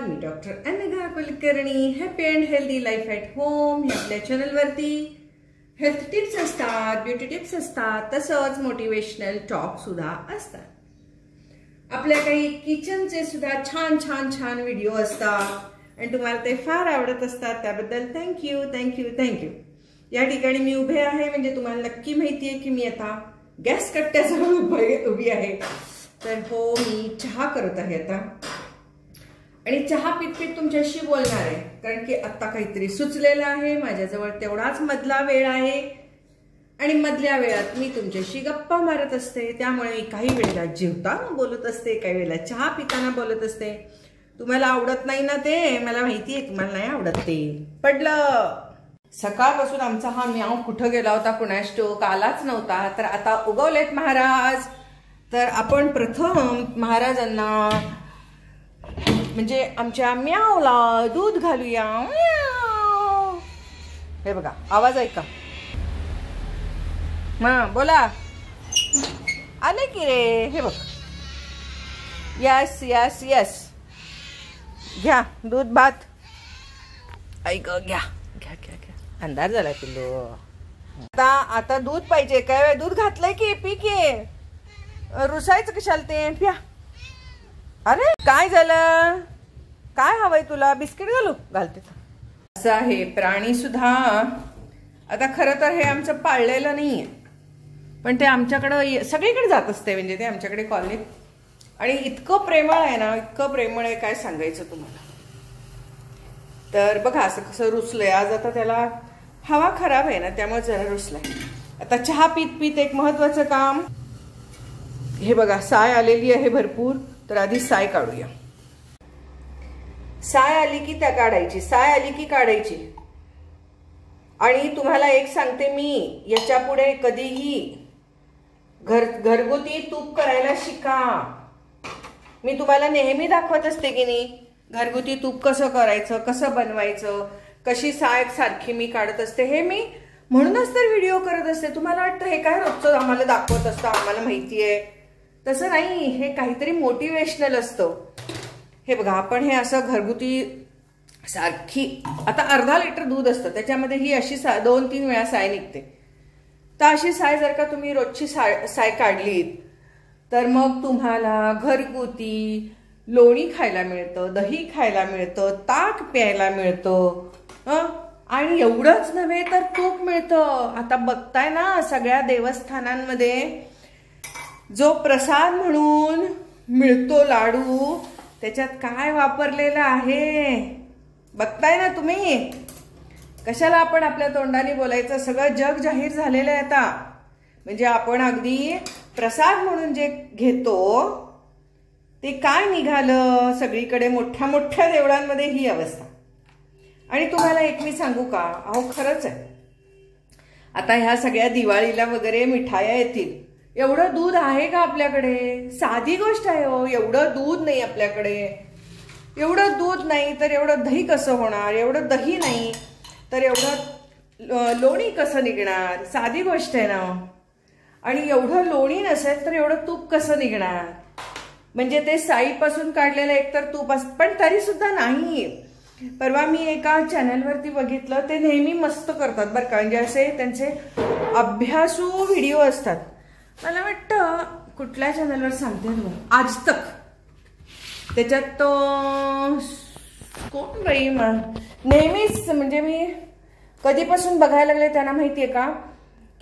Me doctor Anagha Kulkarni. Happy and healthy life at home या आपल्या चॅनलवरती हेल्थ टिप्स असतात, ब्युटी टिप्स असतात, तसंच मोटिवेशनल टॉक सुद्धा असतात. आपल्या काही किचनचे सुद्धा छान छान छान व्हिडिओ असतात आणि तुम्हाला ते फार आवडत असतात. त्याबद्दल थँक्यू थँक्यू थँक्यू. या ठिकाणी मी उभे आहे म्हणजे तुम्हाला नक्की माहिती आहे की मी आता गॅस कट्ट्याजवळ उभी आहे. तर हो, मी चहा करत आहे आता आणि चहा पीत पीत तुमच्याशी बोलणार आहे, कारण की आता काहीतरी सुचलेलं आहे. माझ्याजवळ तेवढाच मधला वेळ आहे आणि मधल्या वेळात मी तुमच्याशी गप्पा मारत असते. त्यामुळे मी काही वेळेला जेवताना बोलत असते, काही वेळेला चहा पिताना बोलत असते. तुम्हाला आवडत नाही ना ते, मला माहिती आहे तुम्हाला नाही आवडत ते. पडलं. सकाळपासून आमचा हा म्याव कुठं गेला होता कुणास ठाऊक, आलाच नव्हता. तर आता उगवलेत महाराज. तर आपण प्रथम महाराजांना म्हणजे आमच्या म्यावला दूध घालूया. हे बघा, आवाज ऐका. बोला. आले की रे. हे बघ. Yes yes yes. घ्या दूध भात. ऐक, घ्या घ्या घ्या घ्या. अंधार झाला पिल्लू. आता दूध पाहिजे. काय वेळ दूध घातलंय की पी की. रुसायचं कशाला ते, प्या. अरे काय झालं, काय हवंय तुला? बिस्किट घालू? घालते. असं आहे प्राणी सुद्धा. आता खरं तर हे आमचं पाळलेलं नाहीये, पण ते आमच्याकडं सगळीकडे जात असते. म्हणजे ते आमच्याकडे कॉलनीत. आणि इतकं प्रेमळ आहे ना, इतकं प्रेमळ आहे, काय सांगायचं तुम्हाला. तर बघा असं कसं रुसलंय आज. आता त्याला हवा खराब आहे ना, त्यामुळे जरा रुसलाय. आता चहा पीत पीत एक महत्वाचं काम. हे बघा, साय आलेली आहे भरपूर. तर आधी साय काढूया. साय आली की त्या काढायची, साय आली की काढायची. आणि तुम्हाला एक सांगते मी, याच्या पुढे कधीही घरगुती तूप करायला शिका. मी तुम्हाला नेहमी दाखवत असते की नाही, घरगुती तूप कसं करायचं, कसं बनवायचं, कशी साय सारखी मी काढत असते. हे मी म्हणूनच तर व्हिडिओ करत असते. तुम्हाला वाटतं हे काय रोजचं आम्हाला दाखवत असतं, आम्हाला माहिती आहे. तसं नाही, हे काहीतरी मोटिवेशनल असतं. हे बघा, आपण हे असं घरगुती सारखी, आता अर्धा लिटर दूध असतं, त्याच्यामध्ये ही अशी 2-3 वेळा साय निघते. तर अशी साय जर का तुम्ही रोजची साय काढलीत तर मग तुम्हाला घरगुती लोणी खायला मिळतं, दही खायला मिळतं, ताक प्यायला मिळतं. आणि एवढंच नव्हे तर तूप मिळतं. आता बघताय ना सगळ्या देवस्थानांमध्ये जो प्रसाद म्हणून मिळतो लाडू, त्याच्यात काय वापरलेलं आहे बघताय ना तुम्ही. कशाला आपण आपल्या तोंडाने बोलायचं, सगळं जग जाहीर झालेलं आहे आता. म्हणजे आपण अगदी प्रसाद म्हणून जे घेतो ते काय निघालं सगळीकडे, मोठ्या मोठ्या देवळांमध्ये ही अवस्था. आणि तुम्हाला एक मी सांगू का, अहो खरंच आहे, आता ह्या सगळ्या दिवाळीला वगैरे मिठाया येतील. एवढं दूध आहे का आपल्याकडे? साधी गोष्ट आहे हो. एवढं दूध नाही आपल्याकडे. एवढं दूध नाही तर एवढं दही कसं होणार? एवढं दही नाही तर एवढं लोणी कसं निघणार? साधी गोष्ट आहे ना. आणि एवढं लोणी नसेल तर एवढं तूप कसं निघणार? म्हणजे ते साईपासून काढलेलं एकतर तूप असतं, पण तरी सुद्धा नाही. परवा मी एका चॅनलवरती बघितलं, ते नेहमी मस्त करतात बरं का. म्हणजे असे त्यांचे अभ्यासू व्हिडिओ असतात. मला वाटतं कुठल्या चॅनलवर सांगते ना, आज तक. त्याच्यात तो कोण बाई नेहमीच, म्हणजे मी कधीपासून बघायला लागले त्यांना माहितीये का,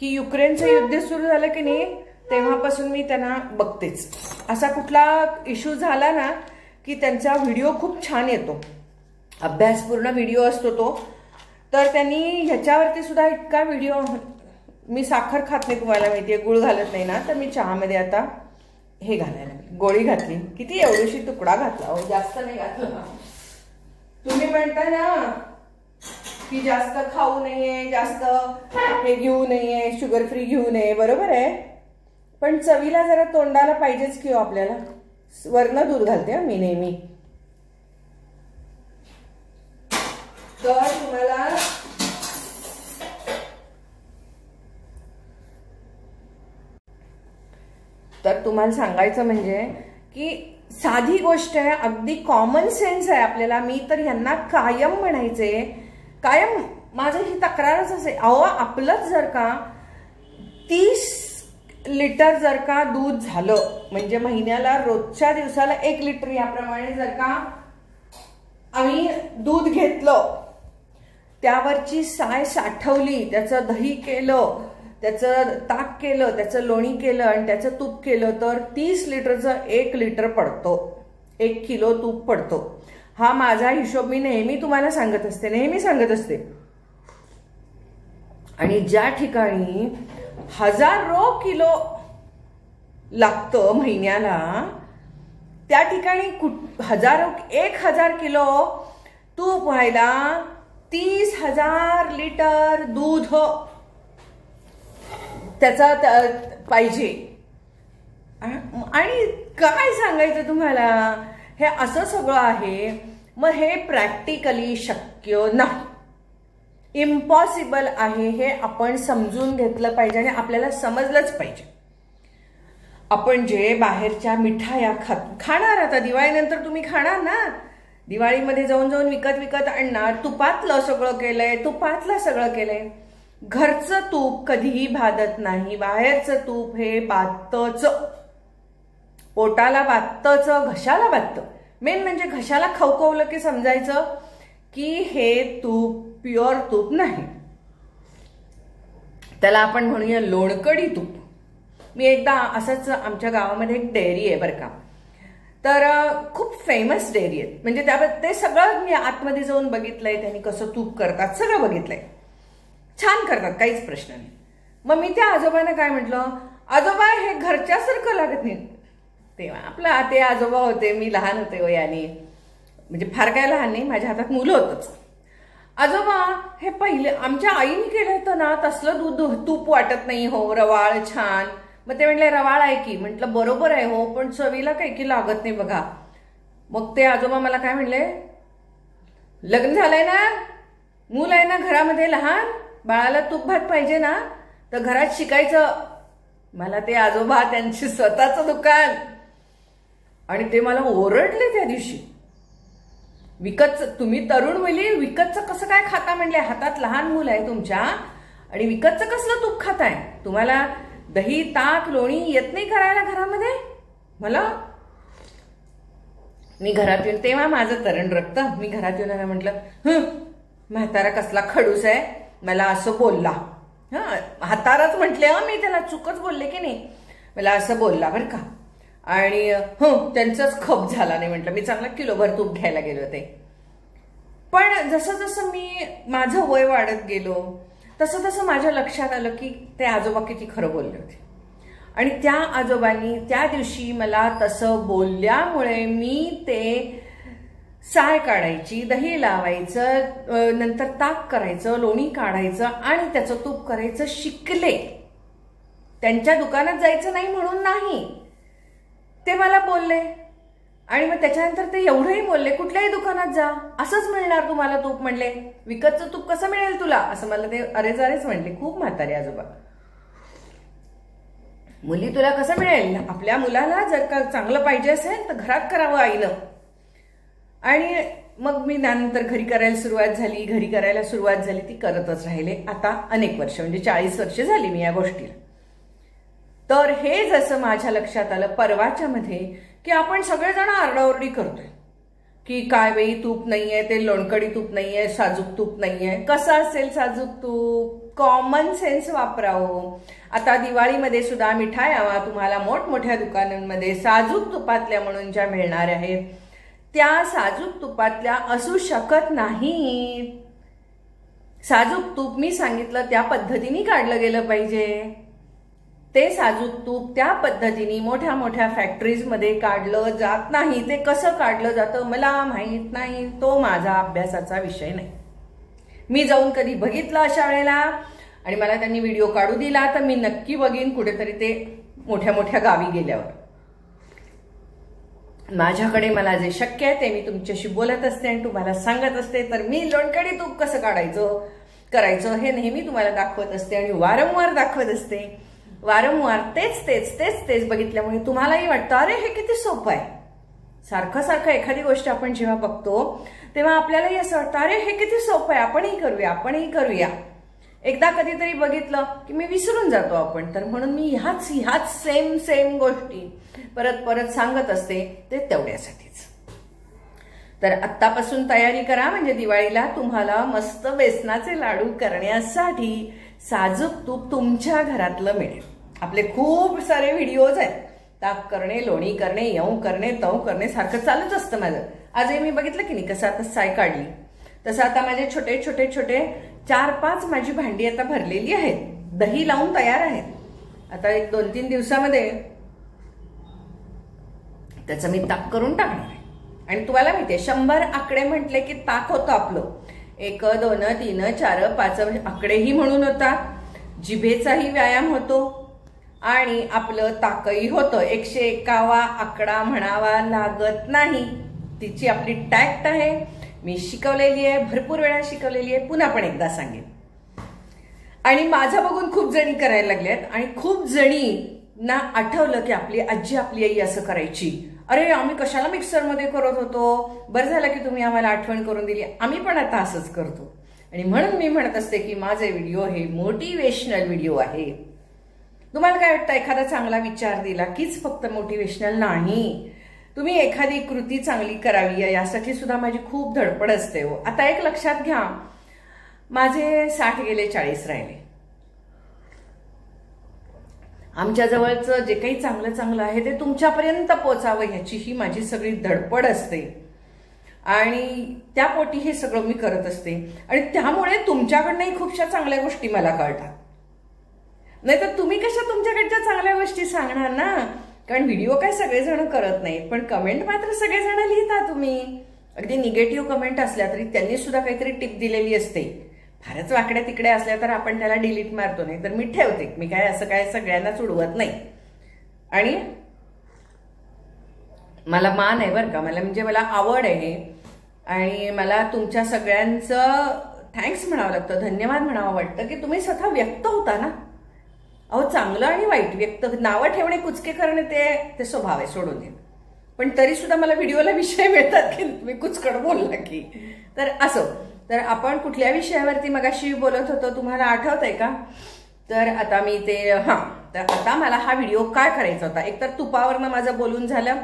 की युक्रेनचं युद्ध सुरू झालं की नाही तेव्हापासून मी त्यांना बघतेच. असा कुठला इश्यू झाला ना की त्यांचा व्हिडिओ खूप छान येतो, अभ्यासपूर्ण व्हिडिओ असतो तो. तर त्यांनी ह्याच्यावरती सुद्धा इतका व्हिडिओ. मी साखर खात नाही, तुम्हाला माहितीये, गुळ घालत नाही ना. तर मी चहामध्ये आता हे घालायला गोळी घातली. किती एवढीशी तुकडा घातला हो, जास्त नाही घातला. तुम्ही म्हणता ना की जास्त खाऊ नये, जास्त हे घेऊ नये, शुगर फ्री घेऊ नये, बरोबर आहे. पण चवीला जरा तोंडाला पाहिजेच की हो आपल्याला. वरनं दूध घालते मी नेहमी. तर तुम्हाला सांगायचं म्हणजे की साधी गोष्ट आहे, अगदी कॉमन सेन्स आहे आपल्याला. मी तर यांना कायम म्हणायचे, कायम माझं ही तक्रारच असे, अहो आपलंच जर का 30 लिटर जर का दूध झालं म्हणजे महिन्याला रोजच्या दिवसाला 1 लिटर याप्रमाणे जर का आम्ही दूध घेतलं, त्यावरची साय साठवली, त्याचं दही केलं, त्याचं ताक केलं, त्याचं लोणी केलं आणि त्याचं तूप केलं तर 30 लिटरचं 1 लिटर पडतो, 1 किलो तूप पडतो. हा माझा हिशोब मी नेहमी तुम्हाला सांगत असते, नेहमी सांगत असते. आणि ज्या ठिकाणी हजारो किलो लागतं महिन्याला, त्या ठिकाणी 1000 किलो तूप व्हायला 30,000 लिटर दूध त्याचा पाहिजे. आणि काय सांगायचं तुम्हाला, हे असं सगळं आहे. मग हे प्रॅक्टिकली शक्य नाही, इम्पॉसिबल आहे, हे आपण समजून घेतलं पाहिजे आणि आपल्याला समजलंच पाहिजे. आपण जे बाहेरच्या मिठाया खाणार, आता दिवाळीनंतर तुम्ही खाणार ना, दिवाळीमध्ये जाऊन विकत आणणार, तुपातलं सगळं केलंय, तुपातलं सगळं केलंय. घरचं तूप कधीही भादत नाही, बाहेरचं तूप हे बातच, पोटाला बातच, घशाला बाततं. मेन म्हणजे घशाला खवखवलं की समजायचं की हे तूप प्युअर तूप नाही. त्याला आपण म्हणूया लोणकडी तूप. मी एकदा असंच, आमच्या गावामध्ये एक डेअरी आहे बरं का, तर खूप फेमस डेअरी आहे, म्हणजे त्याबद्दल ते सगळं मी आतमध्ये जाऊन बघितलंय, त्यांनी कसं तूप करतात सगळं बघितलंय, छान करतात, काहीच प्रश्न नाही. मग मी त्या आजोबांना काय म्हटलं, आजोबा हे घरच्यासारखं लागत नाही. तेव्हा आपला ते आजोबा होते, मी लहान होते वयाने, म्हणजे फार काय लहान नाही, माझ्या हातात मुलं होतच. आजोबा हे पहिले आमच्या आईने केलं होतं ना, तसलं दूध तूप वाटत नाही हो, रवाळ छान. मग ते म्हणले रवाळ आहे की, म्हटलं बरोबर आहे हो, पण चवीला काही की लागत नाही बघा. मग ते आजोबा मला काय म्हणले, लग्न झालंय ना, मूल आहे ना घरामध्ये लहान, बाळाला तूप भात पाहिजे ना, तर घरात शिकायचं. मला ते आजोबा त्यांचे स्वतःचं दुकान, आणि ते मला ओरडले त्या दिवशी, विकतचं तुम्ही तरुण मुली विकतचं कसं काय खाता म्हणले, हातात लहान मुलं आहे तुमच्या आणि विकतचं कसलं तूप खाताय, तुम्हाला दही ताक लोणी येत नाही करायला घरामध्ये. मला मी घरात येऊन, तेव्हा माझं तरण रक्त, मी घरात येऊन म्हटलं, म्हातारा कसला खडूस आहे, मला असं बोलला. हाताराच म्हटले, मी त्याला चुकच बोलले की नाही, मला असं बोलला बरं का. आणि त्यांचाच खप झाला नाही, म्हटलं मी चांगला किलोभर तूप घ्यायला गेले होते. पण जसं जसं मी माझं वय वाढत गेलो तसं तसं माझ्या लक्षात आलं की ते आजोबा किती खरं बोलले होते. आणि त्या आजोबांनी त्या दिवशी मला तसं बोलल्यामुळे मी ते साय काढायची, दही लावायचं, नंतर ताक करायचं, लोणी काढायचं आणि त्याचं तूप करायचं शिकले. त्यांच्या दुकानात जायचं नाही म्हणून नाही, ते मला बोलले. आणि मग त्याच्यानंतर ते एवढंही बोलले, कुठल्याही दुकानात जा असंच मिळणार तुम्हाला तूप, म्हणले विकतचं तूप कसं मिळेल तुला, असं मला ते अरेच म्हणले. खूप म्हातारे आजोबा, मुली तुला कसं मिळेल, आपल्या मुलाला जर का चांगलं पाहिजे असेल तर घरात करावं आईनं. आणि मग मी त्यानंतर घरी करायला सुरुवात झाली, ती करतच राहिले आता अनेक वर्ष, म्हणजे 40 वर्ष झाली मी या गोष्टीला. तर हे जसं माझ्या लक्षात आलं परवाच्या मध्ये की आपण सगळेजण आरडाओरडी करतोय की काय बाई तूप नाहीये, ते लोणकडी तूप नाहीये, साजूक तूप नाहीये. कसं असेल साजूक तूप, कॉमन सेन्स वापरावं. आता दिवाळीमध्ये सुद्धा मिठाया तुम्हाला मोठमोठ्या दुकानांमध्ये साजूक तुपातल्या म्हणून ज्या मिळणार आहेत त्या साजूक तुपातल्या असू शकत नाहीत. साजूक तूप मी सांगितलं त्या पद्धतीने काढलं गेलं पाहिजे. ते साजूक तूप त्या पद्धतीने मोठ्या मोठ्या फॅक्टरीजमध्ये काढलं जात नाही. ते कसं काढलं जातं मला माहीत नाही, तो माझा अभ्यासाचा विषय नाही. मी जाऊन कधी बघितलं अशा वेळेला आणि मला त्यांनी व्हिडिओ काढू दिला तर मी नक्की बघीन कुठेतरी ते मोठ्या मोठ्या गावी गेल्यावर. माझ्याकडे मला जे शक्य आहे ते मी तुमच्याशी बोलत असते आणि तुम्हाला सांगत असते. तर मी लोणकडी तूप कसं करायचं हे नेहमी तुम्हाला दाखवत असते आणि वारंवार दाखवत असते. वारंवार तेच बघितल्यामुळे तुम्हालाही वाटतं अरे हे किती सोपं आहे. सारखं सारखं एखादी गोष्ट आपण जेव्हा बघतो तेव्हा आपल्यालाही असं वाटतं, अरे हे किती सोपं आहे, आपणही करूया. एकदा कधीतरी बघितलं की मी विसरून जातो आपण. तर म्हणून मी ह्याच सेम गोष्टी परत परत सांगत असते, ते तेवढ्यासाठीच. तर आत्तापासून तयारी करा, म्हणजे दिवाळीला तुम्हाला मस्त बेसनाचे लाडू करण्यासाठी साजूक तूप तुमच्या घरातलं मिळेल. आपले खूप सारे व्हिडिओज आहेत, ताक करणे, लोणी करणे, येऊ करणे, तव करणे, सारखं चालूच असतं माझं. आजही मी बघितलं की नाही कसं आता साय काढली, तसं आता माझे छोटे छोटे छोटे 4-5 माझी भांडी आता भरलेली आहेत, दही लावून तयार आहेत. आता एक 2-3 दिवसामध्ये त्याचं मी ताक करून टाकणार आहे. आणि तुम्हाला माहितीये 100 आकडे म्हटले की ताक होतं आपलं. 1, 2, 3, 4, 5 आकडेही म्हणून होतात, जिभेचाही व्यायाम होतो आणि आपलं ताकही होतं. 101वा आकडा म्हणावा लागत नाही. तिची आपली टॅक्ट आहे, मी शिकवलेली आहे, भरपूर वेळा शिकवलेली आहे, पुन्हा पण एकदा सांगेन. आणि माझं बघून खूप जणी करायला लागल्यात आणि खूप जणींना आठवलं की आपली आजी आपली आई असं करायची. अरे आम्ही कशाला मिक्सरमध्ये करत होतो, बरं झालं की तुम्ही आम्हाला आठवण करून दिली, आम्ही पण आता असंच करतो. आणि म्हणून मी म्हणत असते की माझे व्हिडिओ हे मोटिवेशनल व्हिडिओ आहे. तुम्हाला काय वाटतं, एखादा चांगला विचार दिला कीच फक्त मोटिवेशनल नाही, तुम्ही एखादी कृती चांगली करावी यासाठी सुद्धा माझी खूप धडपड असते हो. आता एक लक्षात घ्या, माझे 60 गेले 40 राहिले. आमच्या जवळचं जे काही चांगलं चांगलं आहे ते तुमच्यापर्यंत पोचावं ह्याची ही माझी सगळी धडपड असते आणि त्या पोटी हे सगळं मी करत असते. आणि त्यामुळे तुमच्याकडनंही खूपशा चांगल्या गोष्टी मला कळतात. नाही तर तुम्ही कशा तुमच्याकडच्या चांगल्या गोष्टी सांगणार ना, कारण व्हिडिओ काय सगळेजण करत नाहीत, पण कमेंट मात्र सगळेजण लिहिता. तुम्ही अगदी निगेटिव्ह कमेंट असल्या तरी त्यांनी सुद्धा काहीतरी टिप दिलेली असते. फारच वाकड्या तिकडे असल्या तर आपण त्याला डिलीट मारतो, नाही तर मी ठेवते. मी काय असं काय सगळ्यांनाच उडवत नाही. आणि मला मान आहे बरं का, मला आवड आहे आणि मला तुमच्या सगळ्यांचं थँक्स म्हणावं लागतं, धन्यवाद म्हणावं वाटतं की तुम्ही स्वतः व्यक्त होता ना. अहो चांगलं आणि वाईट व्यक्त, नावं ठेवणे, कुचके करणे ते स्वभाव आहे, सोडून दे. पण तरी सुद्धा मला व्हिडिओला विषय मिळतात की तुम्ही कुचकड बोलला की. तर असो, तर आपण कुठल्या विषयावरती मगाशी बोलत होतो तुम्हाला आठवतंय का? तर आता मी ते तर आता मला हा व्हिडिओ काय करायचा होता, एकतर तुपावरनं माझं बोलून झालं.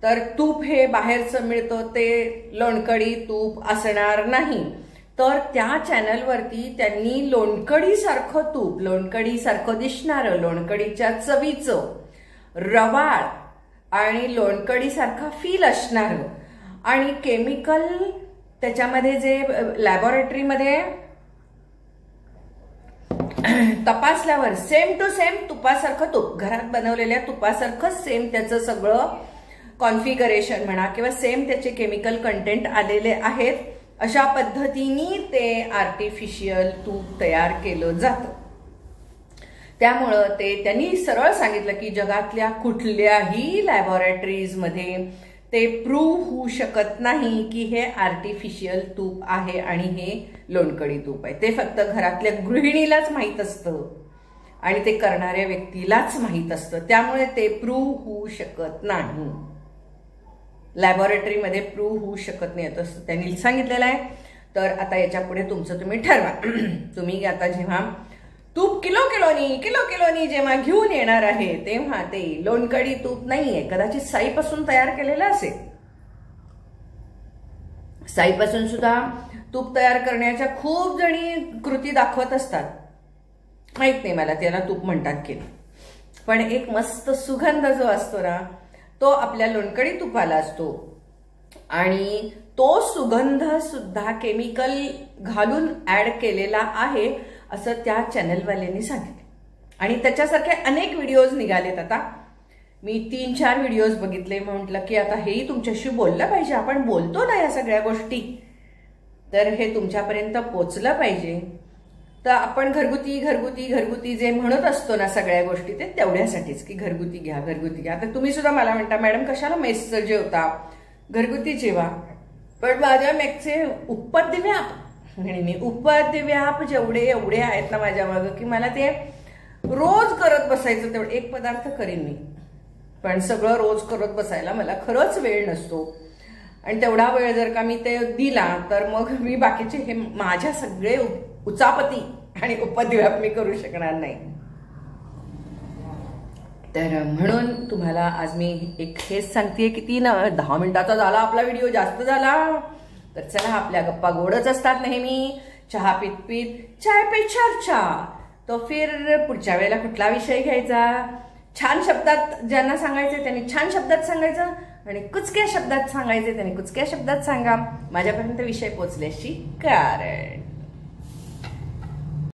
तर तूप हे बाहेरचं मिळतं ते लोणकडी तूप असणार नाही, तर त्या चॅनलवरती त्यांनी लोणकडीसारखं तूप, लोणकडीसारखं दिसणारं, लोणकडीच्या चवीचं, रवाळ आणि लोणकडीसारखा फील असणारं आणि केमिकल त्याच्यामध्ये जे लॅबोरेटरीमध्ये तपासल्यावर सेम टू सेम तुपासारखं तूप, घरात बनवलेल्या तुपासारखं सेम त्याचं सगळं कॉन्फिगरेशन म्हणा किंवा सेम त्याचे केमिकल कंटेंट आलेले आहेत, अशा पद्धतीने ते आर्टिफिशियल तूप तयार केलं जातं. त्यामुळं त्यांनी सरळ सांगितलं की जगातल्या कुठल्याही लॅबोरेटरीजमध्ये ते प्रूव्ह होऊ शकत नाही की हे आर्टिफिशियल तूप आहे आणि हे लोणकडी तूप आहे. ते फक्त घरातल्या गृहिणीलाच माहीत असतं आणि ते करणाऱ्या व्यक्तीलाच माहीत असतं. त्यामुळे ते प्रूव्ह होऊ शकत नाही, लॅबोरेटरीमध्ये प्रूव्ह होऊ शकत नाही असं त्यांनी सांगितलेलं आहे. तर आता याच्या पुढे तुमचं तुम्ही ठरवा. तुम्ही आता जेव्हा तूप किलो किलोनी जेव्हा घेऊन येणार आहे तेव्हा ते लोणकडी तूप नाहीये, कदाचित साईपासून तयार केलेलं असेल. साईपासून सुद्धा तूप तयार करण्याच्या खूप जणी कृती दाखवत असतात, माहित नाही मला त्याला तूप म्हणतात की, पण एक मस्त सुगंध जो असतो ना तो आपल्या लोणकडी तुपाला असतो आणि तो सुगंध सुद्धा केमिकल घालून ऍड केलेला आहे असं त्या चॅनलवाल्यांनी सांगितलं. आणि त्याच्यासारखे अनेक व्हिडिओज निघालेत. आता मी 3-4 व्हिडिओज बघितले, म्हटलं की आता हेही तुमच्याशी बोललं पाहिजे, आपण बोलतो ना या सगळ्या गोष्टी, तर हे तुमच्यापर्यंत पोचलं पाहिजे. तर आपण घरगुती जे म्हणत असतो ना सगळ्या गोष्टी, ते तेवढ्यासाठीच की घरगुती घ्या. आता तुम्ही सुद्धा मला म्हणता मॅडम कशाला मेसचं जेवता, घरगुती जेवा. पण माझ्या मेसचे उपद्व्याप आणि मी उपद्व्याप एवढे आहेत ना माझ्या मागं की मला ते रोज करत बसायचं. तेवढं एक पदार्थ करीन मी, पण सगळं रोज करत बसायला मला खरंच वेळ नसतो आणि तेवढा वेळ जर का मी ते दिला तर मग मी बाकीचे हे माझ्या सगळे उचापती आणि उपद्व्याप मी करू शकणार नाही. तर म्हणून तुम्हाला आज मी एक हेच सांगतेय की 10 मिनिटाचा झाला आपला व्हिडिओ, जास्त झाला. तर चला, आपल्या गप्पा गोडच असतात नेहमी, चहा पीत पीत चाय पे चर्चा. तो फिर पुढच्या वेळेला कुठला विषय घ्यायचा, छान शब्दात ज्यांना सांगायचे त्यांनी छान शब्दात सांगायचं आणि कुचक्या शब्दात सांगायचे त्यांनी कुचक्या शब्दात सांगा. माझ्यापर्यंत विषय पोचल्याशी कारण